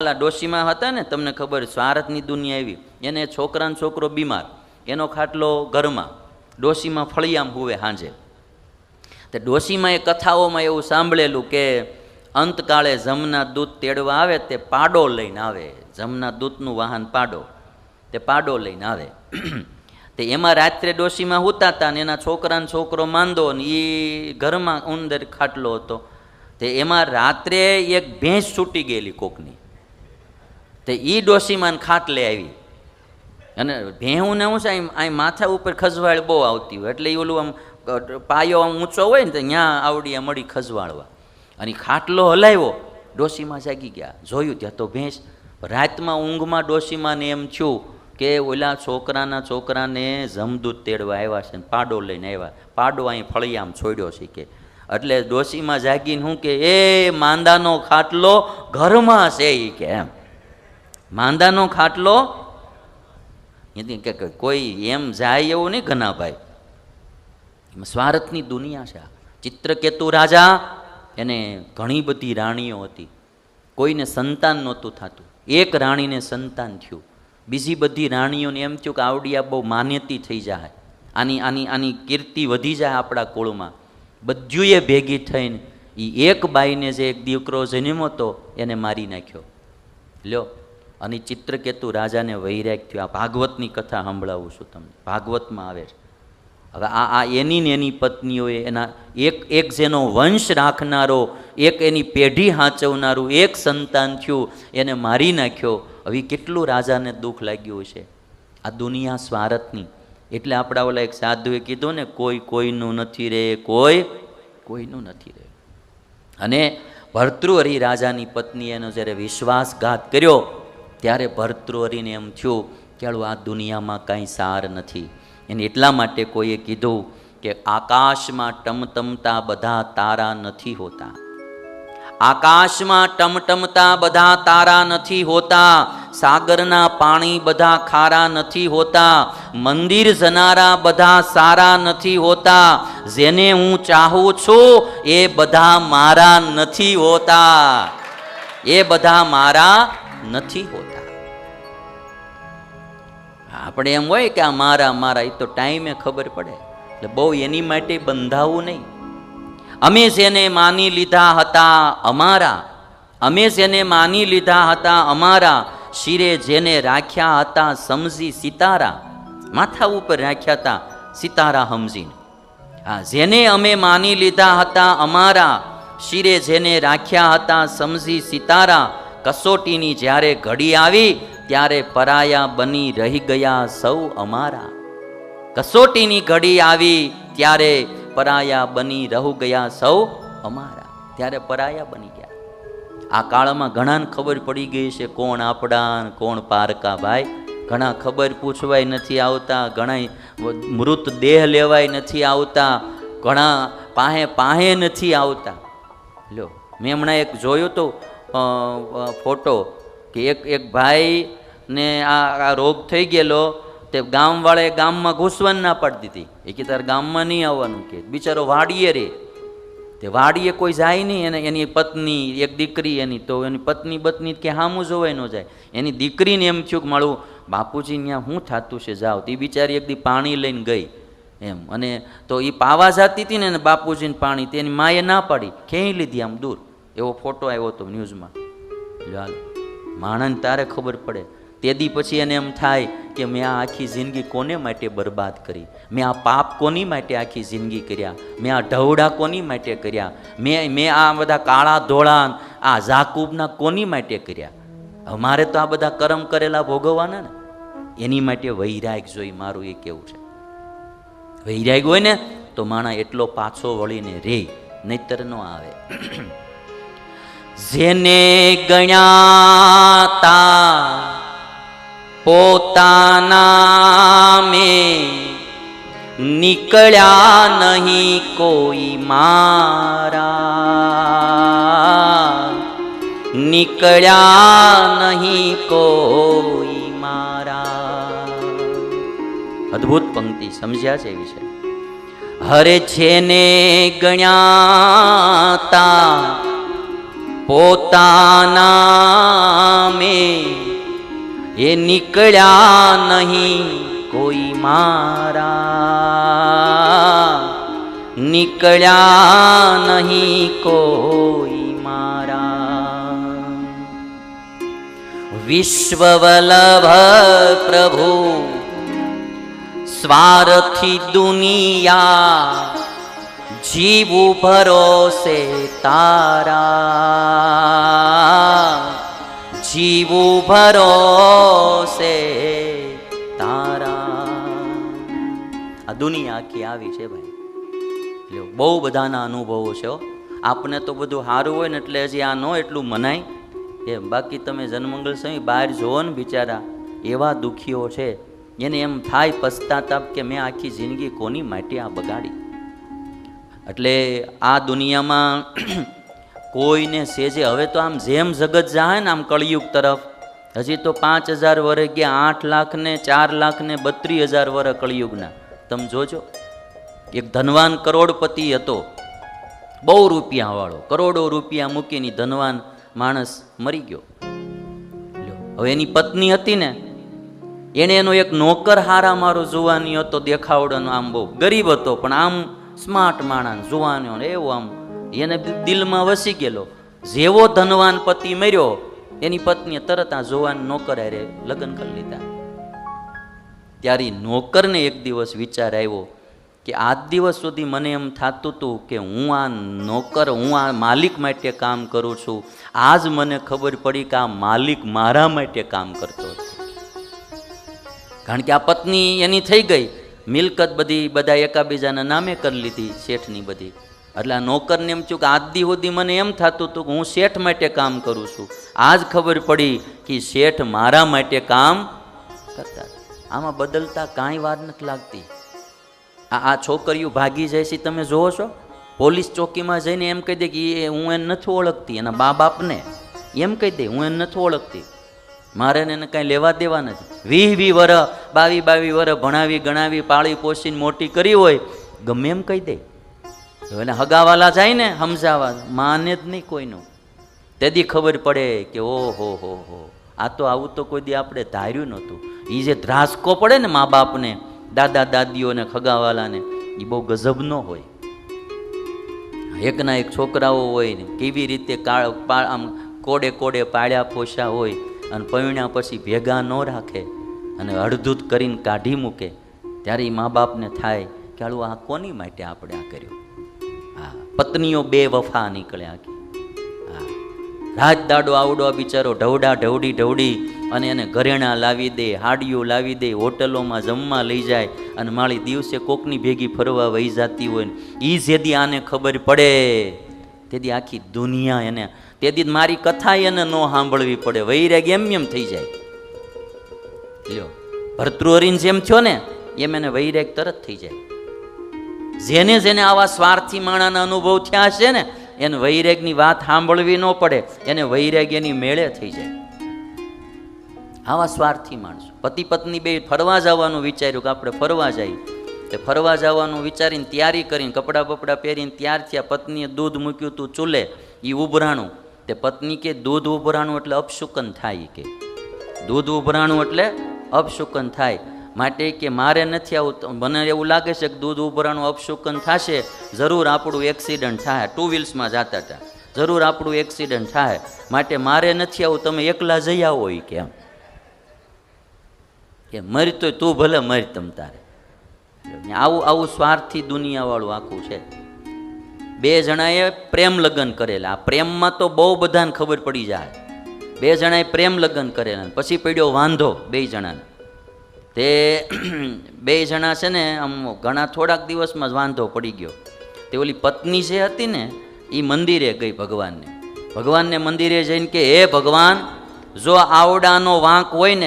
પેલા ડોશીમાં હતા ને, તમને ખબર, સ્વાર્થની દુનિયા એવી, એને છોકરાનો છોકરો બીમાર, એનો ખાટલો ઘરમાં, ડોશીમાં ફળિયામ હુવે સાંજે. તો ડોશીમાં એ કથાઓમાં એવું સાંભળેલું કે અંતકાળે જમના દૂધ તેડવા આવે તે પાડો લઈને આવે. જમના દૂધનું વાહન પાડો, તે પાડો લઈને આવે. તે એમાં રાત્રે ડોશીમાં હુતા હતા ને એના છોકરાનો છોકરો માંદો ને એ ઘરમાં ઉંદર ખાટલો હતો. તે એમાં રાત્રે એક ભેંસ છૂટી ગયેલી કોકની. તે એ ડોશીમાં ખાટલે આવી. અને ભેહું ને હું છે અહીં માથા ઉપર ખજવાળ બહુ આવતી હોય, એટલે એ ઓલું આમ પાયો આમ ઊંચો હોય ને તો ત્યાં આવડી મળી ખજવાળવા. અને ખાટલો હલાવ્યો, ડોશીમાં જાગી ગયા, જોયું ત્યાં તો ભેંસ. રાતમાં ઊંઘમાં ડોશીમાં ને એમ થયું કે ઓલા છોકરાને જમદૂત તેડવા આવ્યા છે ને પાડો લઈને આવ્યા, પાડો અહીં ફળિયામ છોડ્યો છે કે. એટલે ડોશીમાં જાગીને શું કે, એ માંદાનો ખાટલો ઘરમાં છે એ કે, એમ માંદાનો ખાટલો કે કોઈ એમ જાય એવું નહીં ઘનાભાઈ. એમાં સ્વાર્થની દુનિયા છે. ચિત્રકેતુ રાજા, એને ઘણી બધી રાણીઓ હતી, કોઈને સંતાન નહોતું થતું. એક રાણીને સંતાન થયું, બીજી બધી રાણીઓને એમ થયું કે આવડિયા બહુ માન્યતી થઈ જાય, આની કીર્તિ વધી જાય આપણા કુળમાં. બધુંએ ભેગી થઈને એ એક બાઈને જે એક દીકરો જન્મ્યો હતો એને મારી નાખ્યો. લ્યો, અને ચિત્રકેતુ રાજાને વૈરાગ થયો. આ ભાગવતની કથા સંભળાવું છું તમને, ભાગવતમાં આવે છે. હવે આ એની ને એની પત્નીઓએ એના એક જેનો વંશ રાખનારો, એક એની પેઢી હાંચવનારું એક સંતાન થયું, એને મારી નાખ્યો. હવે કેટલું રાજાને દુઃખ લાગ્યું છે. આ દુનિયા સ્વાર્થની. એટલે આપણા ઓલા એક સાધુએ કીધું ને, કોઈ કોઈનું નથી રે, કોઈ કોઈનું નથી રે. અને ભર્તૃહરિ રાજાની પત્નીએ એનો જ્યારે વિશ્વાસઘાત કર્યો ત્યારે ભર્તૃહરિને એમ થયું કે આ દુનિયામાં કાંઈ સાર નથી. એને એટલા માટે કોઈએ કીધું કે આકાશમાં ટમટમતા બધા તારા નથી હોતા. આકાશમાં ટમટમતા બધા તારા નથી હોતા. સાગરના પાણી બધા ખારા નથી હોતા. મંદિર જનારા બધા સારા નથી હોતા. જેને હું ચાહું છું એ બધા મારા નથી હોતા. એ બધા મારા નથી હોતા. આપણે એમ હોય કે આ મારા, એ તો ટાઈમે ખબર પડે. એટલે બહુ એની માટે બંધાવું નહીં. અમે જેને માની લીધા હતા અમારા, અમે જેને માની લીધા હતા અમારા, શિરે જેને રાખ્યા હતા સમજી સિતારા, માથા ઉપર રાખ્યા હતા સિતારા સમજીને. હા, જેને અમે માની લીધા હતા અમારા, શિરે જેને રાખ્યા હતા સમજી સિતારા, કસોટીની જ્યારે ઘડી આવી ત્યારે પરાયા બની રહી ગયા સૌ અમારા. કસોટીની ઘડી આવી ત્યારે પરાયા બની રહી ગયા સૌ અમારા. ત્યારે પરાયા બની ગયા. આ કાળમાં ઘણાને ખબર પડી ગઈ છે કોણ આપણા કોણ પારકા. ભાઈ, ઘણા ખબર પૂછવાય નથી આવતા, ઘણા મૃતદેહ લેવાય નથી આવતા, ઘણા પાહે નથી આવતા. લ્યો, મેં હમણાં એક જોયું તો ફોટો કે એક ભાઈ ને આ રોગ થઈ ગયેલો, તે ગામવાળાએ ગામમાં ઘૂસવાની ના પાડી દીધી. એ કે તારે ગામમાં નહીં આવવાનું, કે બિચારો વાડીએ રે. તે વાડીએ કોઈ જાય નહીં, એની પત્ની એક દીકરી એની, તો એની પત્ની કે હામું જોવાય ન જાય. એની દીકરીને એમ થયું કે મારું બાપુજી ત્યાં શું થતું છે, જાઓ. તે બિચારી એક દી પાણી લઈને ગઈ એમ, અને તો એ પાવા જતી હતી ને બાપુજીને પાણી, તેની માએ ના પાડી, ખેંચી લીધી આમ દૂર. એવો ફોટો આવ્યો હતો ન્યૂઝમાં. હાલ, માણસને તારે ખબર પડે. તે દી પછી એને એમ થાય કે મેં આ આખી જિંદગી કોને માટે બરબાદ કરી, મેં આ પાપ કોની માટે આખી જિંદગી કર્યા, મેં આ ઢવડા કોની માટે કર્યા, મેં આ બધા કાળા ધોળા આ જાકૂબના કોની માટે કર્યા. હવે મારે તો આ બધા કર્મ કરેલા ભોગવવાના ને, એની માટે વૈરાગ જોઈ. મારું એ કેવું છે, વૈરાગ હોય ને તો માણા એટલો પાછો વળીને રે, નહીતર ન આવે. જેને ગણ્યાતા પોતાના મેં નીકળ્યા નહીં કોઈ મારા, નીકળ્યા નહીં કોઈ મારા. અદ્ભુત પંક્તિ, સમજ્યા છે એ વિશે. હરે જેને ગણ્યાતા પોતાના મેં એ નીકળ્યા નહીં કોઈ મારા, નીકળ્યા નહીં કોઈ મારા. વિશ્વવલ્લભ પ્રભુ સ્વાર્થી દુનિયા, જીવું ભરોસે તારા, જીવું ભરોસે તારા. આ દુનિયા આખી આવી છે ભાઈ. એટલે બહુ બધાના અનુભવો છે. આપને તો બધું સારું હોય ને એટલે હજી આ ન એટલું મનાય એમ. બાકી તમે જનમંગલ સ્વામી બહાર જોવો ને બિચારા એવા દુખીઓ છે, એને એમ થાય પશ્ચાતાપ કે મેં આખી જિંદગી કોની માટે આ બગાડી. એટલે આ દુનિયામાં કોઈને સેજે હવે તો આમ જેમ જગત જાય ને આમ કળિયુગ તરફ, હજી તો 5,000 વર્ષ ગયા, 8 લાખ ને 4 લાખ ને 32,000 વર્ષ કળિયુગના. તમે જોજો, એક ધનવાન કરોડપતિ હતો, બહુ રૂપિયાવાળો, કરોડો રૂપિયા મૂકીને ધનવાન માણસ મરી ગયો. હવે એની પત્ની હતી ને, એને એનો એક નોકર હારા મારો જુવાની હતો, દેખાવડોનો, આમ બહુ ગરીબ હતો પણ આમ સ્માર્ટ માણસ, જુવાનીઓ એવો આમ એને દિલમાં વસી ગયેલો. જેવો ધનવાન પતિ મર્યો, એની પત્નીએ તરત આ જુવાન નોકર હારે લગ્ન કરી લીધા. ત્યારે નોકરને એક દિવસ વિચાર આવ્યો કે આજ દિવસ સુધી મને એમ થતું હતું કે હું આ નોકર, હું આ માલિક માટે કામ કરું છું. આજ મને ખબર પડી કે આ માલિક મારા માટે કામ કરતો હતો. કારણ કે આ પત્ની એની થઈ ગઈ, મિલકત બધી બધા એકાબીજાના નામે કરી લીધી શેઠની બધી. એટલે આ નોકરને એમ થયું કે આજ દી સુધી મને એમ થતું હતું કે હું શેઠ માટે કામ કરું છું. આજ ખબર પડી કે શેઠ મારા માટે કામ કરતા. આમાં બદલતા કાંઈ વાર નથી લાગતી. આ છોકરીઓ ભાગી જાય છે, તમે જોવો છો. પોલીસ ચોકીમાં જઈને એમ કહી દે કે હું એને નથી ઓળખતી, એના બા બાપને એમ કહી દે હું એને નથી ઓળખતી, મારે એને કાંઈ લેવા દેવા નથી. 20 વર્ષ 22 વર્ષ ભણાવી ગણાવી પાળી પોષીને મોટી કરી હોય, ગમે એમ કહી દે. એને હગાવાલા જાય ને સમજાવા, માને જ નહીં કોઈનું. તેથી ખબર પડે કે ઓહો હો હો, આ તો આવું તો કોઈ દી આપણે ધાર્યું નહોતું. એ જે ધ્રાસકો પડે ને મા બાપને, દાદા દાદીઓને, ખગાવાલાને, એ બહુ ગજબનો હોય. એકના એક છોકરાઓ હોય ને કેવી રીતે આમ કોડે કોડે પાળ્યા પોષા હોય, અને પૈણ્યા પછી ભેગા ન રાખે અને અડધૂત કરીને કાઢી મૂકે, ત્યારે એ મા બાપને થાય કે હાલું આ કોની માટે આપણે આ કર્યું. હા, પત્નીઓ બેવફા નીકળ્યા આખી. હા, રાત દાડો આવડો બિચારો ઢવડા ઢવડી અને એને ઘરેણા લાવી દે, હાડીઓ લાવી દે, હોટલોમાં જમવા લઈ જાય, અને માળી દિવસે કોકની ભેગી ફરવા વહી જતી હોય ને એ જેદી આને ખબર પડે તેથી આખી દુનિયા એને, તેથી મારી કથા એને ન સાંભળવી પડે, વૈરાગ એમ થઈ જાય. લ્યો, ભર્તૃહરિને જેમ થયો ને એમ એને વૈરાગ તરત થઈ જાય. જેને જેને આવા સ્વાર્થી માણાના અનુભવ થયા છે ને એને વૈરાગની વાત સાંભળવી ન પડે, એને વૈરાગ એની મેળે થઈ જાય. આવા સ્વાર્થી માણસો. પતિ પત્ની બે ફરવા જવાનું વિચાર્યું કે આપણે ફરવા જઈએ, તે ફરવા જવાનું વિચારીને તૈયારી કરીને કપડાં બપડા પહેરીને તૈયાર થયા. પત્નીએ દૂધ મૂક્યું હતું ચૂલે, એ ઉભરાણું. તે પત્ની કે દૂધ ઉભરાણું એટલે અપશુકન થાય, કે દૂધ ઉભરાણું એટલે અપશુકન થાય, માટે કે મારે નથી આવું, મને એવું લાગે છે કે દૂધ ઉભરાણું અપશુકન થશે, જરૂર આપણું એક્સિડન્ટ થાય. 2 વ્હીલ્સમાં જતા હતા, જરૂર આપણું એક્સિડન્ટ થાય, માટે મારે નથી આવું, તમે એકલા જઈ આવો. એ કે મરી તો તું ભલે મરી તમ તારે. આવું સ્વાર્થી દુનિયાવાળું આખું છે. 2 જણાએ પ્રેમ લગ્ન કરેલા. આ પ્રેમમાં તો બહુ બધાને ખબર પડી જાય. 2 જણાએ પ્રેમ લગ્ન કરેલા, પછી પડ્યો વાંધો 2 જણાને. તે 2 જણા છે ને આમ ઘણા થોડાક દિવસમાં જ વાંધો પડી ગયો. તે ઓલી પત્ની જે હતી ને એ મંદિરે ગઈ ભગવાનને મંદિરે જઈને કે હે ભગવાન, જો આવડાનો વાંક હોય ને